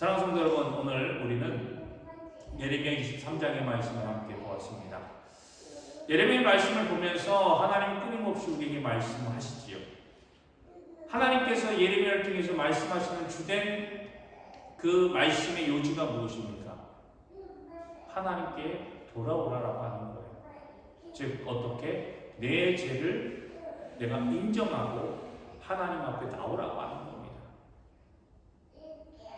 사랑하는 성도 여러분, 오늘 우리는 예레미야 23장의 말씀을 함께 보았습니다. 예레미야의 말씀을 보면서 하나님 끊임없이 우리에게 말씀하시지요. 하나님께서 예레미야를 통해서 말씀하시는 주된 그 말씀의 요지가 무엇입니까? 하나님께 돌아오라라고 하는 거예요. 즉 어떻게? 내 죄를 내가 인정하고 하나님 앞에 나오라고 하는 겁니다.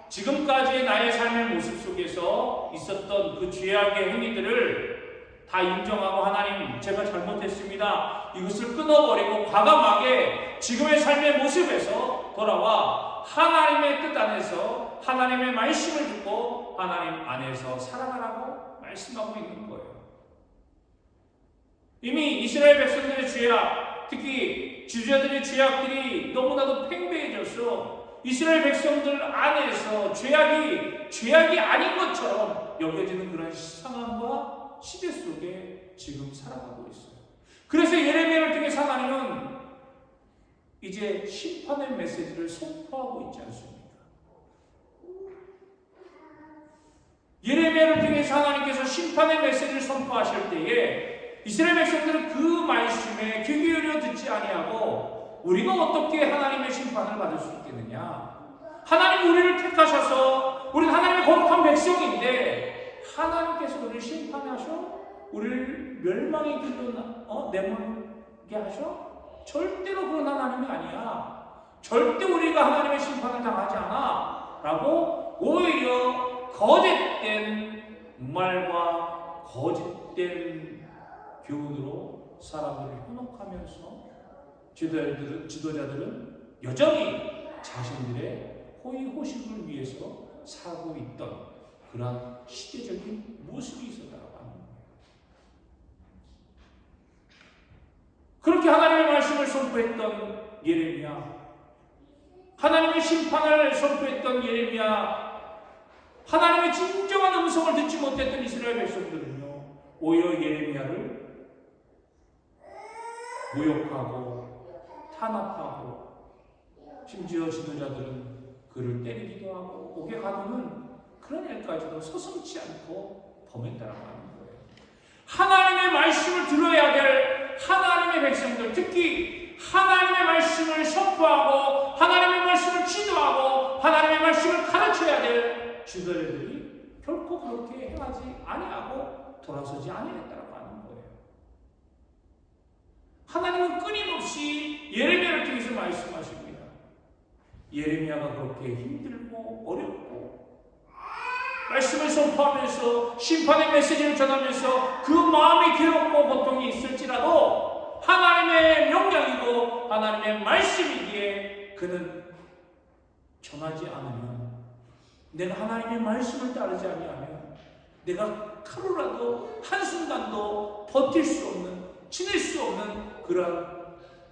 지금까지의 나의 삶의 모습 속에서 있었던 그 죄악의 행위들을 다 인정하고 하나님, 제가 잘못했습니다. 이것을 끊어버리고 과감하게 지금의 삶의 모습에서 돌아와 하나님의 뜻 안에서 하나님의 말씀을 듣고 하나님 안에서 살아가라고 말씀하고 있는 거예요. 이미 이스라엘 백성들의 죄악, 특히 지도자들의 죄악들이 너무나도 팽배해져서 이스라엘 백성들 안에서 죄악이 아닌 것처럼 여겨지는 그런 상황과 시대 속에 지금 살아가고 있어요. 그래서 예레미야를 통해서 하나님은 이제 심판의 메시지를 선포하고 있지 않습니까? 예레미야를 통해서 하나님께서 심판의 메시지를 선포하실 때에 이스라엘 백성들은 그 말씀에 귀 기울여 듣지 아니하고 우리가 어떻게 하나님의 심판을 받을 수 있겠느냐? 하나님 우리를 택하셔서 우리는 하나님의 거룩한 백성인데 하나님께서 우리를 심판하셔? 우리를 멸망의 길로 내몰게 하셔? 절대로 그런 하나님이 아니야. 절대 우리가 하나님의 심판을 당하지 않아. 라고 오히려 거짓된 말과 거짓된 교훈으로 사람들을 현혹하면서 지도자들은 여전히 자신들의 호의호식을 위해서 살고 있던 그런 시대적인 모습이 있었다고 합니다. 그렇게 하나님의 말씀을 선포했던 예레미야, 하나님의 심판을 선포했던 예레미야, 하나님의 진정한 음성을 듣지 못했던 이스라엘 백성들은요, 오히려 예레미야를 모욕하고 탄압하고 심지어 지도자들은 그를 때리기도 하고 옥에 가두는 그런 일까지도 서슴지 않고 범했다라고 하는 거예요. 하나님의 말씀을 들어야 될 하나님의 백성들, 특히 하나님의 말씀을 선포하고 하나님의 말씀을 지도하고 하나님의 말씀을 가르쳐야 될 지도자들이 결코 그렇게 행하지 아니하고 돌아서지 아니했다라고 하는 거예요. 하나님은 끊임없이 예레미야를 통해서 말씀하십니다. 예레미야가 그렇게 힘들고 어렵고 말씀을 선포하면서 심판의 메시지를 전하면서 그 마음이 괴롭고 고통이 있을지라도 하나님의 명령이고 하나님의 말씀이기에 그는 전하지 않으면, 내가 하나님의 말씀을 따르지 아니하면 내가 하루라도 한순간도 버틸 수 없는, 지낼 수 없는 그런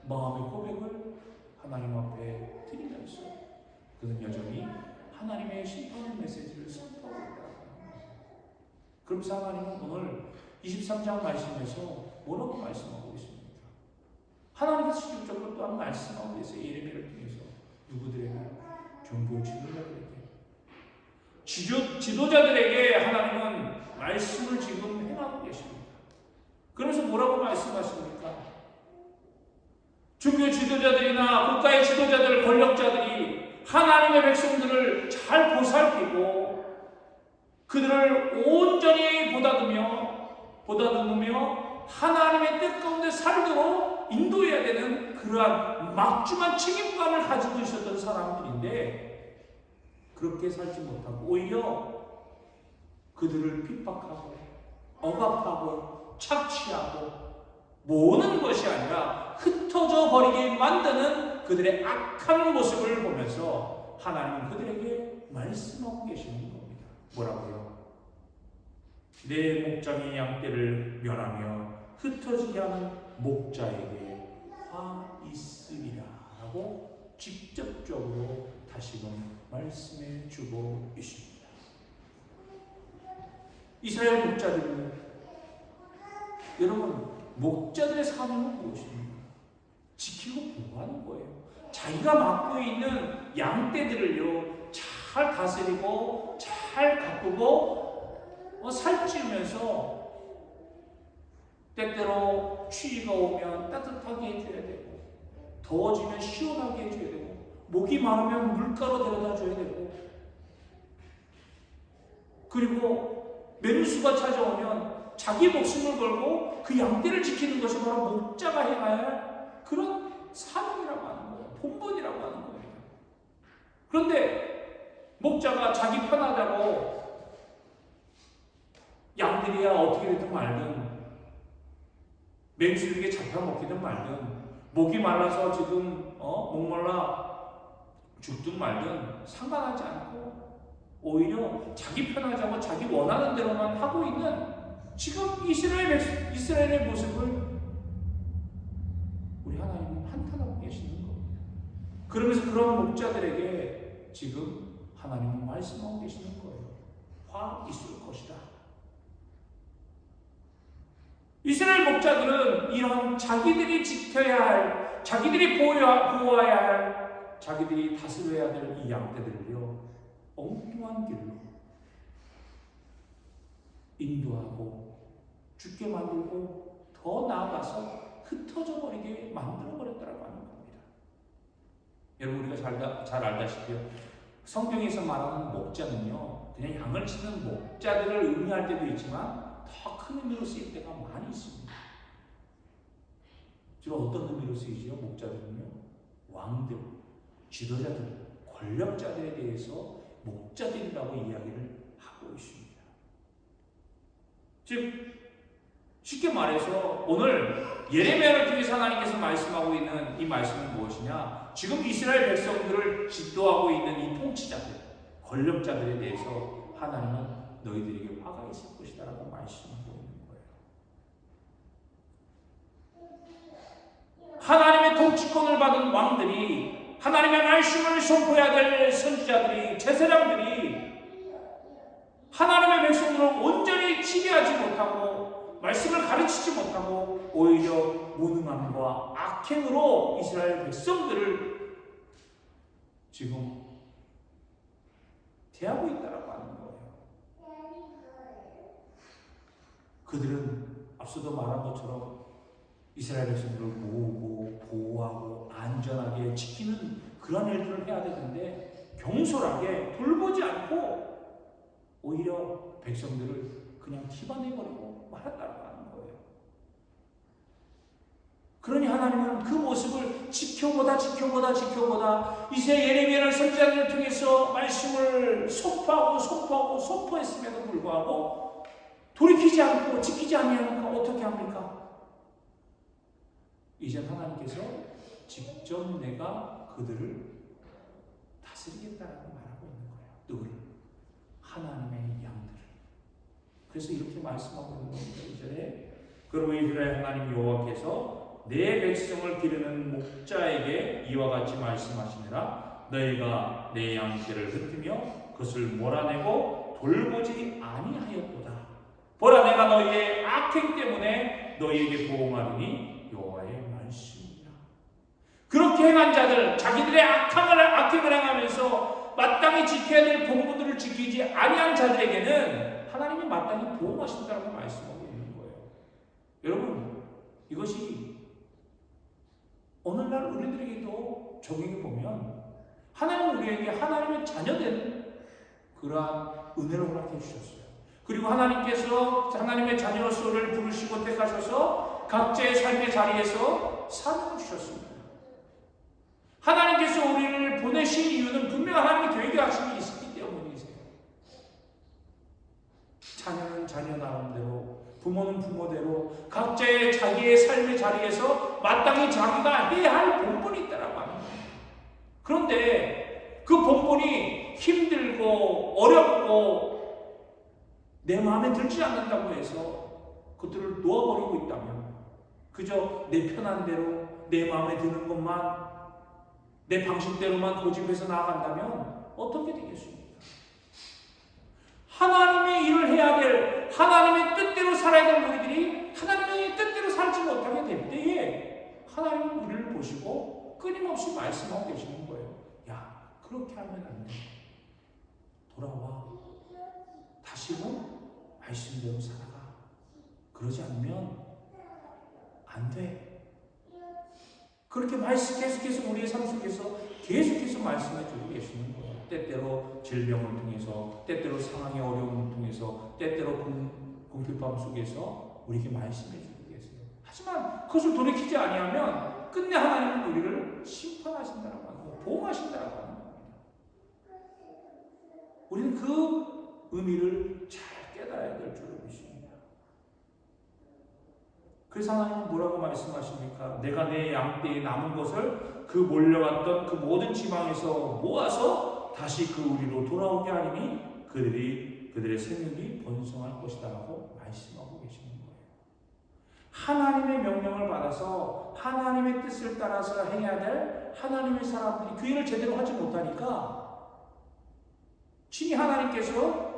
마음의 고백을 하나님 앞에 드리면서 그는 여전히 하나님의 심판의 메시지를 선포하고 있다. 그러면서 하나님은 오늘 23장 말씀에서 뭐라고 말씀하고 있습니까? 하나님께서 직접적으로 또한 말씀하고 계세요. 예레미야를 통해서 누구들에게? 종교 지도자들에게. 지도자들에게 하나님은 말씀을 지금 행하고 계십니다. 그러면서 뭐라고 말씀하십니까? 종교 지도자들이나 국가의 지도자들, 권력자들이 하나님의 백성들을 잘 보살피고 그들을 온전히 보다듬으며 하나님의 뜻 가운데 살도록 인도해야 되는 그러한 막중한 책임감을 가지고 있었던 사람들인데 그렇게 살지 못하고 오히려 그들을 핍박하고 억압하고 착취하고 모으는 것이 아니라 흩어져 버리게 만드는 그들의 악한 모습을 보면서 하나님은 그들에게 말씀하고 계시는 겁니다. 뭐라고요? 내 목장의 양떼를 멸하며 흩어지게 하는 목자에게 화 있으리라 라고 직접적으로 다시금 말씀해 주고 있습니다. 이스라엘 목자들은, 여러분, 목자들의 사명은 무엇입니까? 지키고 보호하는 거예요. 자기가 맡고 있는 양떼들을요, 잘 잘 다스리고 잘 가꾸고 살찌우면서 때때로 추위가 오면 따뜻하게 해줘야 되고 더워지면 시원하게 해줘야 되고 목이 마르면 물가로 데려다 줘야 되고 그리고 메누수가 찾아오면 자기 목숨을 걸고 그 양떼를 지키는 것이 바로 목자가 해야 할 그런 사명이라고 하는 거예요. 본분이라고 하는 겁니다. 그런데 목자가 자기 편하다고 양들이야 어떻게 되든 말든 맹수에게 잡혀먹기든 말든 목이 말라서 지금 목말라 죽든 말든 상관하지 않고 오히려 자기 편하자고 자기 원하는 대로만 하고 있는 지금 이스라엘의 모습을 우리 하나님은 한탄하고 계시는 겁니다. 그러면서 그런 목자들에게 지금 하나님은 말씀하고 계시는 거예요. 화 있을 것이다. 이스라엘 목자들은 이런 자기들이 지켜야 할, 자기들이 보호해야 할, 자기들이 다스려야 될 이 양떼들을요 엉뚱한 길로 인도하고 죽게 만들고 더 나아가서 흩어져 버리게 만들어 버렸다고 하는 겁니다. 여러분 우리가 잘 알다시피 성경에서 말하는 목자는요 그냥 양을 치는 목자들을 의미할 때도 있지만 더 큰 의미로 쓰일 때가 많이 있습니다. 주로 어떤 의미로 쓰이죠? 목자들은요 왕들, 지도자들, 권력자들에 대해서 목자들이라고 이야기를 하고 있습니다. 즉 쉽게 말해서 오늘 예레미야를 통해서 하나님께서 말씀하고 있는 이 말씀은 무엇이냐? 지금 이스라엘 백성들을 지도하고 있는 이 통치자들, 권력자들에 대해서 하나님은 너희들에게 화가 있을 것이다 라고 말씀하고 있는 거예요. 하나님의 통치권을 받은 왕들이, 하나님의 말씀을 선포해야 될 선지자들이, 제사장들이 하나님의 백성들을 온전히 지배하지 못하고 말씀을 가르치지 못하고 오히려 무능함과 악행으로 이스라엘 백성들을 지금 대하고 있다라고 하는 거예요. 그들은 앞서도 말한 것처럼 이스라엘 백성들을 모으고 보호하고 안전하게 지키는 그런 일들을 해야 되는데 경솔하게 돌보지 않고 오히려 백성들을 그냥 기반해버리고 말았다고 하는 거예요. 그러니 하나님은 그 모습을 지켜보다 이제 예레미야를 선지자들을 통해서 말씀을 선포했음에도 불구하고 돌이키지 않고 지키지 아니하니까 어떻게 합니까? 이제 하나님께서 직접 내가 그들을 다스리겠다라고 말하고 있는 거예요. 누구를? 하나님의 양들을. 그래서 이렇게 말씀하고 있는 겁니다. 2절에 그러므로 이스라엘 하나님 여호와께서 내 백성을 기르는 목자에게 이와 같이 말씀하시니라. 너희가 내 양떼를 흩으며 그것을 몰아내고 돌보지 아니하였도다. 보라 내가 너희의 악행 때문에 너희에게 보응하리니 여호와의 말씀이라. 그렇게 행한 자들, 자기들의 악행을 행하면서 마땅히 지켜야 될 본분들을 지키지 아니한 자들에게는 하나님이 마땅히 보응하신다고 말씀하고 있는 거예요. 여러분 이것이 오늘날 우리들에게도 적용해 보면 하나님은 우리에게 하나님의 자녀된 그러한 은혜를 허락해 주셨어요. 그리고 하나님께서 하나님의 자녀로서를 부르시고 택하셔서 각자의 삶의 자리에서 사명을 주셨습니다. 하나님께서 우리를 보내신 이유는 분명 하나님의 계획이 하심이 있었기 때문이세요. 자녀는 자녀 나름대로, 부모는 부모대로 각자의 자기의 삶의 자리에서 마땅히 자기가 해야 할 본분이 있다라고 하는 거예요. 그런데 그 본분이 힘들고 어렵고 내 마음에 들지 않는다고 해서 그것들을 놓아버리고 있다면, 그저 내 편한 대로 내 마음에 드는 것만 내 방식대로만 고집해서 나아간다면 어떻게 되겠습니까? 하나님의 일을 해야 될, 하나님의 뜻대로 살아야 될 우리들이 하나님의 뜻대로 살지 못하게 될 때에 하나님은 우리를 보시고 끊임없이 말씀하고 계시는 거예요. 야, 그렇게 하면 안 돼. 돌아와. 다시금 말씀대로 살아가. 그러지 않으면 안 돼. 그렇게 계속해서 우리의 삶 속에서 계속해서 말씀해 주고 계시는 거예요. 때때로 질병을 통해서, 때때로 상황의 어려움을 통해서, 때때로 궁핍함 속에서 우리에게 말씀해 주고 계세요. 하지만 그것을 돌이키지 아니하면 끝내 하나님은 우리를 심판하신다라고 하는 거예요. 보호하신다라고 하는 겁니다. 우리는 그 의미를 잘 깨달아야 될 줄로 믿습니다. 그래서 하나님은 뭐라고 말씀하십니까? 내가 내 양떼에 남은 것을 그 몰려갔던 그 모든 지방에서 모아서 다시 그 우리로 돌아오게 하리니 그들의 생육이 번성할 것이다 라고 말씀하고 계시는 거예요. 하나님의 명령을 받아서 하나님의 뜻을 따라서 행해야 될 하나님의 사람들이 그 일을 제대로 하지 못하니까 친히 하나님께서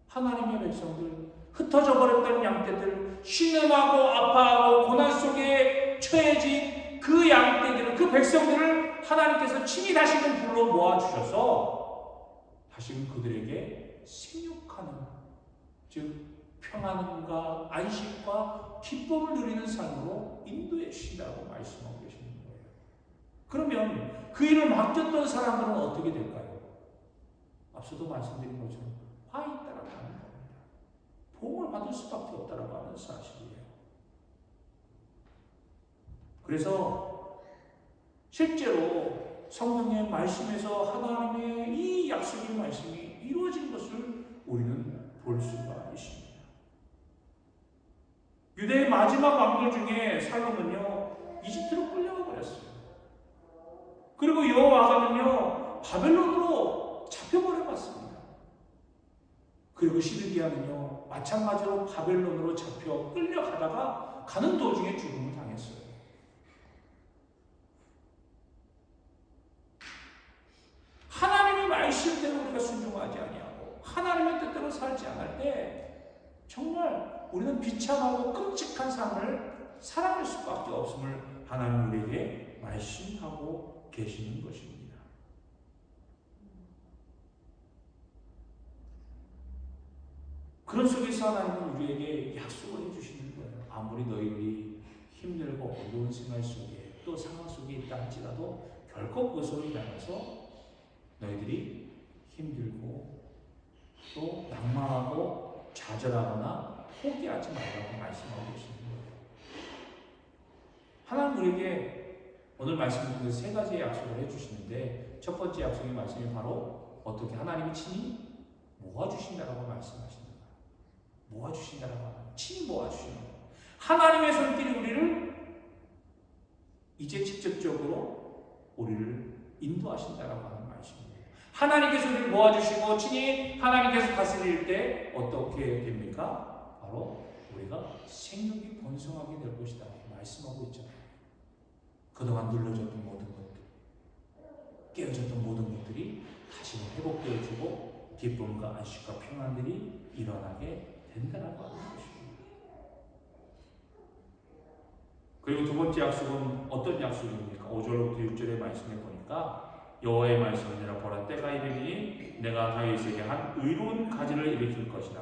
하나님의 백성들, 흩어져 버렸던 양떼들, 신음하고 아파하고 고난 속에 처해진 그 양떼들을, 그 백성들을 하나님께서 친히 다시금 불러 모아주셔서 다시금 그들에게 생육하는, 즉 평안과 안식과 기쁨을 누리는 삶으로 인도해 주신다고 말씀하고 계시는 거예요. 그러면 그 일을 맡겼던 사람들은 어떻게 될까요? 앞서도 말씀드린 것처럼 화 있다라고 하는 겁니다. 보응을 받을 수밖에 없다라고 하는 사실이에요. 그래서 실제로 성경의 말씀에서 하나님의 이 약속의 말씀이 이루어진 것을 우리는 볼 수가 있습니다. 유대의 마지막 왕들 중에 살롬은요, 이집트로 끌려가 버렸어요. 그리고 여호와가는요, 바벨론으로 잡혀버려갔습니다. 그리고 시드기야는요, 마찬가지로 바벨론으로 잡혀 끌려가다가 가는 도중에 죽음을 당했어요. 하나님의 말씀대로 우리가 순종하지 아니하고 하나님의 뜻대로 살지 않을 때 정말 우리는 비참하고 끔찍한 삶을 살아갈 수밖에 없음을 하나님 우리에게 말씀하고 계시는 것입니다. 그런 속에서 하나님은 우리에게 약속을 해주시는 거예요. 아무리 너희들이 힘들고 어려운 생활 속에 또 상황 속에 있다 할지라도 결코 그것으로 인하여서 너희들이 힘들고 또 낙망하고 좌절하거나 포기하지 말라고 말씀하고 계시는 거예요. 하나님 우리에게 오늘 말씀을 통해서 세 가지의 약속을 해주시는데 첫 번째 약속의 말씀이 바로 어떻게 하나님이 친히 모아주신다라고 말씀하시는 거예요. 모아주신다라고 하는 거예요. 친히 모아주시는 거예요. 하나님의 손길이 우리를 이제 직접적으로 우리를 인도하신다라고 하는 말씀입니다. 하나님께서 우리를 모아주시고 친히 하나님께서 다스릴 때 어떻게 됩니까? 바로 우리가 생육이 번성하게 될 것이다 말씀하고 있잖아요. 그동안 눌러졌던 모든 것들, 깨어졌던 모든 것들이 다시 회복되어지고 기쁨과 안식과 평안들이 일어나게 된다라고 하는 것입니다. 그리고 두 번째 약속은 어떤 약속입니까? 5절부터 6절의 말씀에 보니까 여호와의 말씀이니라. 보라, 때가 이르리니 내가 다윗에게 한 의로운 가지를 일으킬 것이다.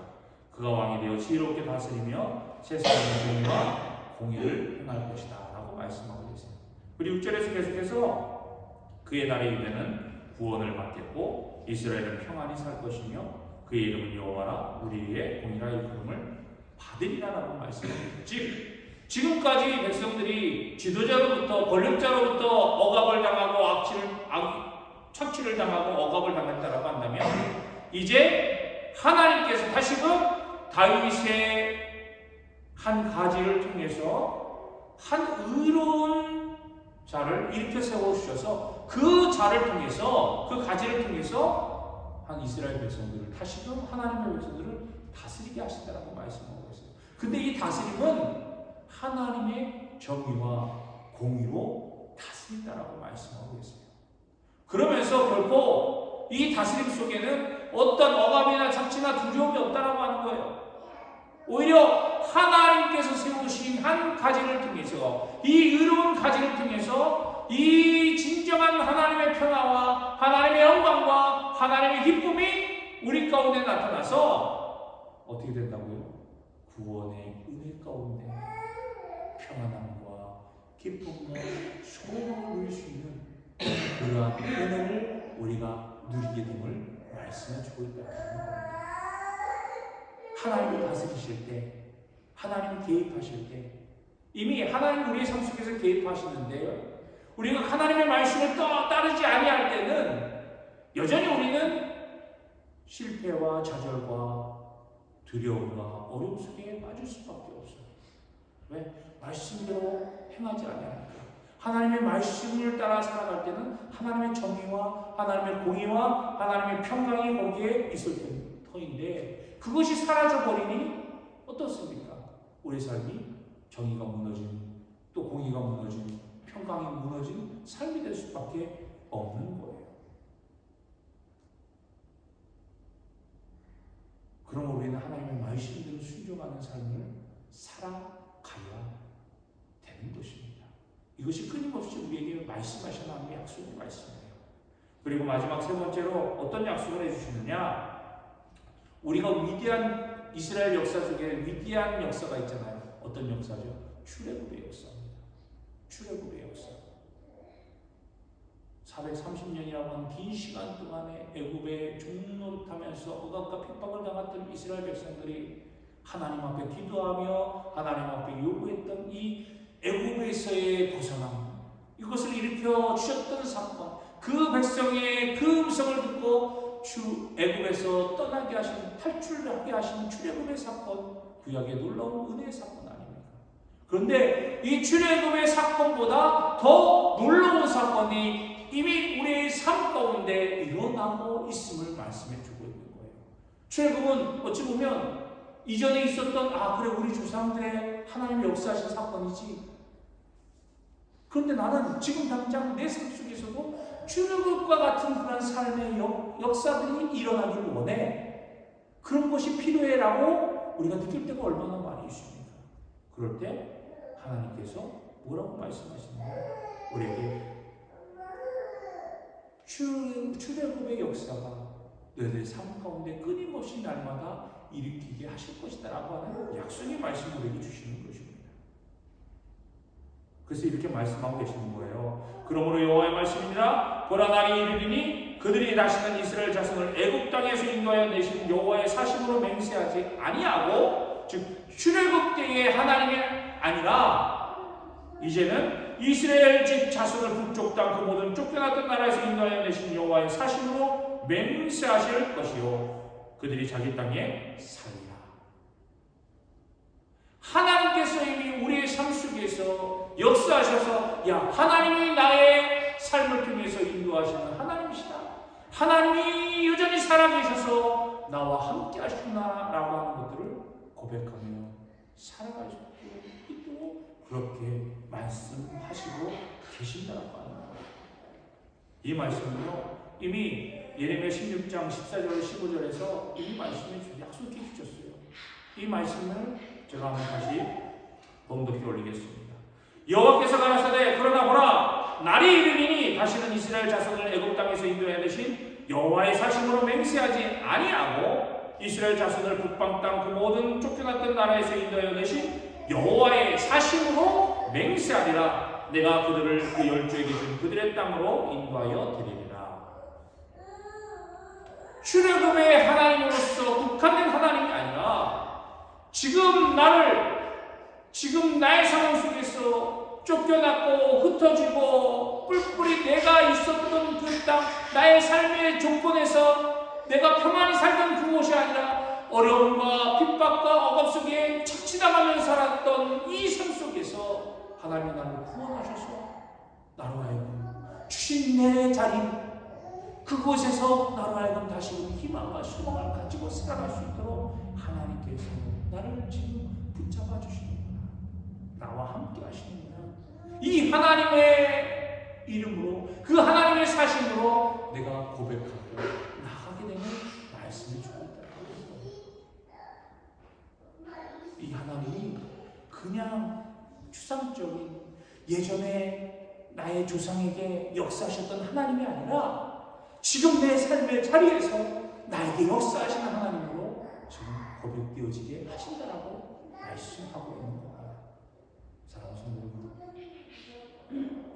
그가 왕이 되어 지혜롭게 다스리며 세상의 정의와 공의를 행할 것이다 라고 말씀하고 계십니다. 그리고 6절에서 계속해서 그의 날에 이르는 구원을 받겠고 이스라엘은 평안히 살 것이며 그의 이름은 여호와라 우리의 공의라 일컬음을 받으리라 라고 말씀합니다. 즉 지금까지 백성들이 지도자로부터 권력자로부터 억압을 당하고 착취를 당하고 억압을 당했다라고 한다면 이제 하나님께서 다시금 다윗의 한 가지를 통해서 한 의로운 자를 일으켜 세워주셔서 그 자를 통해서 그 가지를 통해서 한 이스라엘 백성들을 다시금 하나님의 백성들을 다스리게 하신다라고 말씀하고 있어요. 근데 이 다스림은 하나님의 정의와 공의로 다스린다라고 말씀하고 있어요. 그러면서 결코 이 다스림 속에는 어떤 억압이나 착취나 두려움이 없다라고 하는 거예요. 오히려 하나님께서 세우신 한 가지를 통해서 이 의로운 가지를 통해서 이 진정한 하나님의 평화와 하나님의 영광과 하나님의 기쁨이 우리 가운데 나타나서 어떻게 된다고요? 구원의 은혜 가운데 평안함과 기쁨과 소망을 누릴 수 있는 그러한 은혜를 우리가 누리게 됨을 말씀해 주고 있다는 겁니다. 하나님이 다스리실 때, 하나님이 개입하실 때, 이미 하나님 우리의 삶 속에서 개입하시는데요. 우리가 하나님의 말씀을 따르지 아니할 때는 여전히 우리는 실패와 좌절과 두려움과 어려움 속에 빠질 수밖에 없어요. 왜? 말씀대로 행하지 아니하니까. 하나님의 말씀을 따라 살아갈 때는 하나님의 정의와 하나님의 공의와 하나님의 평강이 거기에 있을 터인데 그것이 사라져버리니 어떻습니까? 우리 삶이 정의가 무너진, 또 공의가 무너진, 평강이 무너진 삶이 될 수밖에 없는 거예요. 그럼 우리는 하나님의 말씀대로 순종하는 삶을 살아가야 되는 것입니다. 이것이 끊임없이 우리에게 말씀하신 하나님의 약속의 말씀이에요. 그리고 마지막 세 번째로 어떤 약속을 해주시느냐? 우리가 위대한 이스라엘 역사 중에 위대한 역사가 있잖아요. 어떤 역사죠? 출애굽의 역사입니다. 출애굽의 역사. 430년이라고 하는 긴 시간 동안에 애굽에 종노릇하면서 억압과 핍박을 당했던 이스라엘 백성들이 하나님 앞에 기도하며 하나님 앞에 요구했던 이 애굽에서의 벗어남, 이것을 일으켜 주셨던 사건, 그 백성의 그 음성을 듣고 애굽에서 떠나게 하신, 탈출하게 하신 출애굽의 사건, 구약의 놀라운 은혜의 사건 아닙니까? 그런데 이 출애굽의 사건보다 더 놀라운 사건이 이미 우리의 삶 가운데 일어나고 있음을 말씀해 주고 있는 거예요. 출애굽은 어찌 보면 이전에 있었던 그래 우리 조상들의 하나님의 역사하신 사건이지. 그런데 나는 지금 당장 내 삶 속에서도 출애굽과 같은 그런 삶의 역사들이 일어나기를 원해. 그런 것이 필요해라고 우리가 느낄 때가 얼마나 많이 있습니까? 그럴 때 하나님께서 뭐라고 말씀하시는가요? 우리에게 출애굽의 역사가 너희들 삶 가운데 끊임없이 날마다 일으키게 하실 것이다 라고 하는 약속의 말씀을 우리에게 주시는 것입니다. 그래서 이렇게 말씀하고 계시는 거예요. 그러므로 여호와의 말씀이니라. 보라 날이 이르리니 그들이 다시는 이스라엘 자손을 애굽 땅에서 인도하여 내신 여호와의 사심으로 맹세하지 아니하고, 즉 출애굽 때의 하나님이 아니라 이제는 이스라엘 집 자손을 북쪽 땅 그 모든 쫓겨났던 나라에서 인도하여 내신 여호와의 사심으로 맹세하실 것이요 그들이 자기 땅에 살리라. 하나님께서 이미 우리의 삶 속에서 역사하셔서 하나님이 나의 삶을 통해서 인도하시는 하나님이시다. 하나님이 여전히 살아계셔서 나와 함께 하시구나 라고 하는 것들을 고백하며 살아갈 수 있도록 그렇게 말씀하시고 계신다라고 하는 거예요. 이 말씀은요 이미 예레미야 16장 14절 15절에서 이미 말씀해 주셔서 약속해 주셨어요. 이 말씀을 제가 한번 다시 봉독해 올리겠습니다. 여호와께서 가라사대 그러나 보라 날이 이르리니 다시는 이스라엘 자손을 애굽 땅에서 인도해 내신 여호와의 사심으로 맹세하지 아니하고 이스라엘 자손을 북방 땅 그 모든 쫓겨났던 나라에서 인도해 내신 여호와의 사심으로 맹세하리라. 내가 그들을 그 열조에게 준 그들의 땅으로 인도하여 드리리라. 출애굽의 하나님으로서 국한된 하나님이 아니라 지금 나의 상황 속에서 쫓겨났고 흩어지고 뿔뿔이 내가 있었던 그 땅, 나의 삶의 조건에서 내가 평안히 살던 그곳이 아니라 어려움과 핍박과 억압 속에 착취당하며 살았던 이 삶 속에서 하나님이 나를 구원하셔서 나로 하여금 주신 내 자리 그곳에서 나로 하여금 다시 희망과 소망을 가지고 살아갈 수 있도록 하나님께서 나를 지금 붙잡아 주시는구나. 나와 함께 하시는구나. 이 하나님의 이름으로 그 하나님의 사심으로 내가 고백하고 나가게 되는 말씀을 주고 있다는 거예요. 이 하나님이 그냥 추상적인 예전에 나의 조상에게 역사하셨던 하나님이 아니라 지금 내 삶의 자리에서 나에게 역사하시는 하나님으로 지금 고백되어지게 하신다라고 말씀하고 있는 겁니다. 사랑하는 성도 여러분,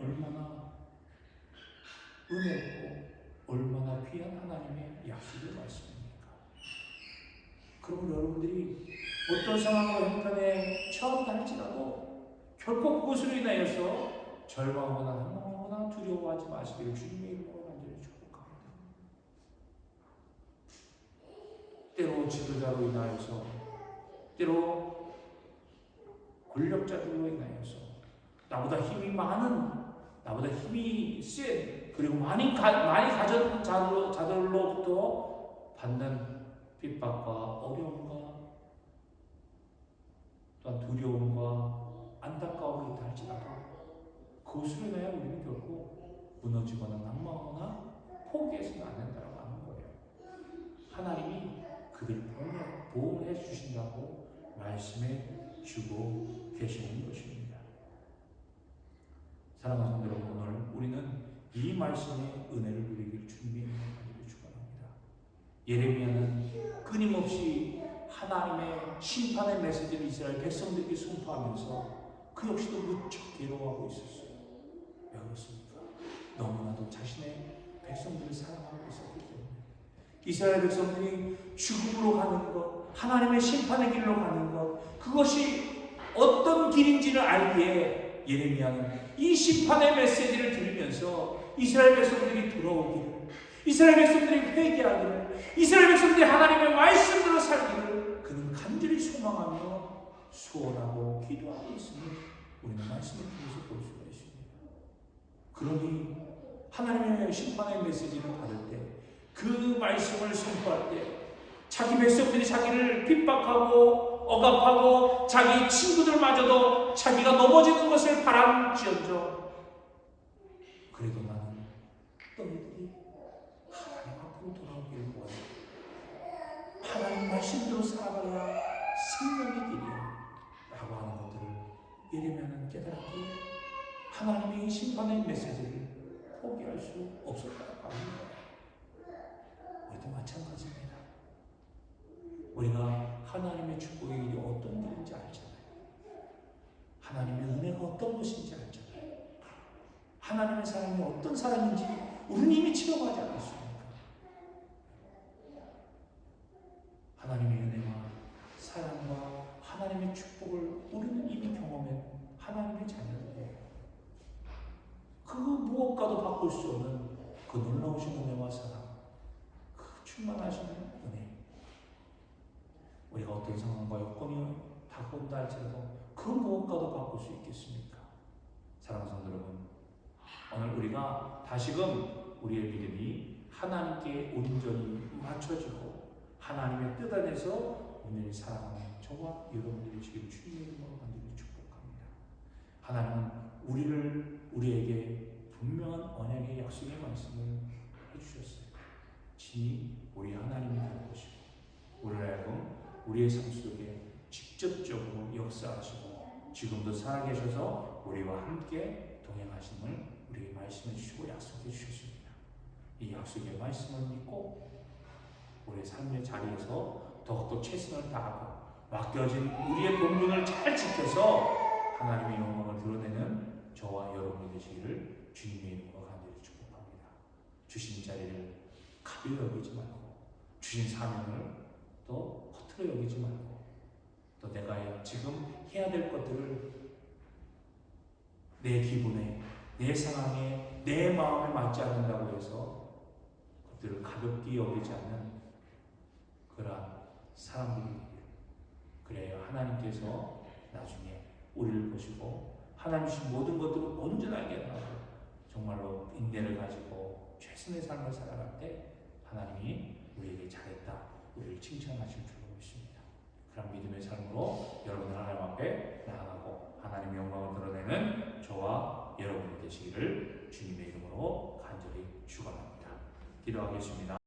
얼마나 은혜롭고 얼마나 귀한 하나님의 약속의 말씀입니까? 그러면 여러분들이 어떤 상황과 형편에 처한다 할지라도 결코 그것으로 인하여서 절망하거나 한망하거나 두려워하지 마시기를 주님의 이름으로 간절히 축복합니다. 때로 지도자로 인하여서, 때로 권력자들로 인하여서 나보다 힘이 많은, 나보다 힘이 센, 그리고 많이 가진 자들로부터 받는 핍박과 어려움과 또한 두려움과 안타까움이 있다 할지라도 그것으로 인하여 우리는 결코 무너지거나 낙망하거나 포기해서는 안 된다고 하는 거예요. 하나님이 그들을 보호해 주신다고 말씀해 주고 계시는 것입니다. 사랑하는 성도 여러분, 오늘 우리는 이 말씀의 은혜를 누리길 주님의 이름으로 축원합니다. 예레미야는 끊임없이 하나님의 심판의 메시지를 이스라엘 백성들에게 선포하면서 그 역시도 무척 괴로워하고 있었어요. 왜 그렇습니까? 너무나도 자신의 백성들을 사랑하고 있었기 때문에. 이스라엘 백성들이 죽음으로 가는 것, 하나님의 심판의 길로 가는 것, 그것이 어떤 길인지를 알기에 예레미야는 이 심판의 메시지를 들으면서 이스라엘 백성들이 돌아오기를, 이스라엘 백성들이 회개하기를, 이스라엘 백성들이 하나님의 말씀대로 살기를 그는 간절히 소망하며 소원하고 기도하고 있음을 우리는 말씀을 통해서 볼 수가 있습니다. 그러니 하나님의 심판의 메시지를 받을 때, 그 말씀을 선포할 때 자기 백성들이 자기를 핍박하고 억압하고 자기 친구들마저도 자기가 넘어지는 것을 바람지언정 그래도 나는 너희들이 하나님 앞으로 돌아오기를 원해. 하나님 말씀대로 살아가야 생명의 길이야 라고 하는 것들을 예레미야는 깨달았기에 하나님의 심판의 메시지를 포기할 수 없었다고 합니다. 우리도 마찬가지입니다. 우리가 하나님의 축복의 길이 어떤 길인지 알잖아요. 하나님의 은혜가 어떤 것인지 알잖아요. 하나님의 사람이 어떤 사람인지 우리는 이미 체험하지 않았습니까? 하나님의 은혜와 사랑과 하나님의 축복을 우리는 이미 경험한 하나님의 자녀들이에요. 그 무엇과도 바꿀 수 없는 그 놀라우신 은혜와 사랑, 그 충만하신 은혜. 우리가 어떤 상황과 여건이 다가온다 할지라도 그 무엇과도 바꿀 수 있겠습니까? 사랑하는 성도 여러분, 오늘 우리가 다시금 우리의 믿음이 하나님께 온전히 맞춰지고 하나님의 뜻 안에서 온전히 살아가는 저와 여러분들이 지금 주님의 이름으로 간절히 축복합니다. 하나님은 우리에게 분명한 언약의 약속의 말씀을 해주셨어요. 진히 우리 하나님이 될 것이고 우리를 하여금 우리의 삶 속에 직접적으로 역사하시고 지금도 살아계셔서 우리와 함께 동행하심을 우리에게 말씀해 주시고 약속해 주셨습니다. 이 약속의 말씀을 믿고 우리의 삶의 자리에서 더욱더 최선을 다하고 맡겨진 우리의 본분을 잘 지켜서 하나님의 영광을 드러내는 저와 여러분이 되시기를 주님의 이름으로 간절히 축복합니다. 주신 자리를 가벼이 여기지 말고 주신 사명을 또 허투루 여기지 말고 또 내가 지금 해야 될 것들을 내 기분에, 내 상황에, 내 마음에 맞지 않는다고 해서 그것들을 가볍게 여기지 않는 그러한 사람들이 그래야 하나님께서 나중에 우리를 보시고 하나님 주신 모든 것들을 온전하게 하고 정말로 인내를 가지고 최선의 삶을 살아갈 때 하나님이 우리에게 잘했다, 우리를 칭찬하실 줄 믿습니다. 그런 믿음의 삶으로 여러분 하나님 앞에 나아가고 하나님의 영광을 드러내는 저와 여러분이 되시기를 주님의 이름으로 간절히 축원합니다. 기도하겠습니다.